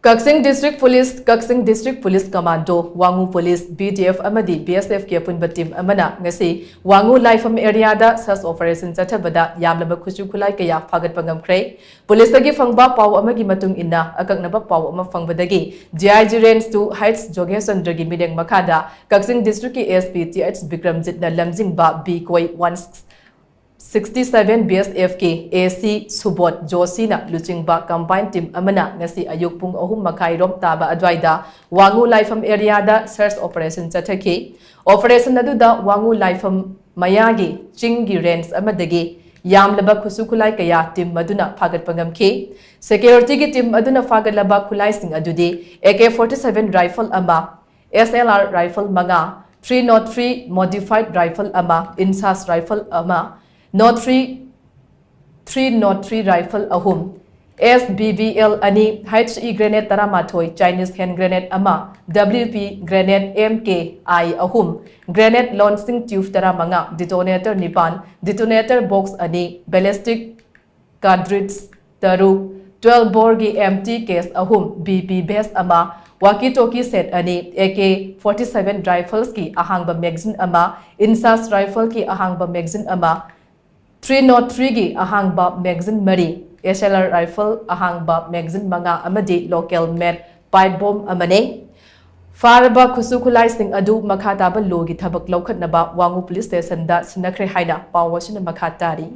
KAKCHING District Police Commando, Wangoo Police, Vdf Amadi Bsf ki APUNBA team AMANA ngasi Wangoo Laipham area da search operation CHATTHABADA YAMLABA Khutlai kaya Phagatpa Ngamkhre Police lagi fangba paw amagi matung inna akaknaba paw ama fangbadagi GIG range to heights Jogesandra gi mideng makada KAKCHING District ki SP TH Bikramjit na lamjingba B koi 167 Bsf ki AC Subot Josina Luchingba combined team AMANA ngasi ayuk pung ahum makai rom taba adwaida Wangoo Laipham area da search operation chathaki operation aduda Wangoo Laipham mayagi chingi range amadagi YAMLABA Khutlai kaya team maduna Phagatpa Ngamkhre security ki team aduna Phagatpa Khutlai sing adudi AK-47 rifle ama SLR rifle manga 303 modified rifle ama insas rifle ama Not 303 rifle ahum SBBL ani HE grenade taramathoi Chinese hand grenade ama WP grenade MKI ahum grenade launching tube taramanga detonator nipan detonator box ani ballistic cartridge taru 12 borgi empty case ahum BP base ama walkie-talkie set ani AK-47 rifles ki ahangba magazine ama insas rifle ki ahangba magazine ama 303 gi ahangba magazine mari SLR rifle ahangba magazine manga amadi local made pipe bomb amane faraba Khutlai sing adu makhataba logi thabak laukhatnaba Wangoo police station da sinakhre haina pawasina makhatari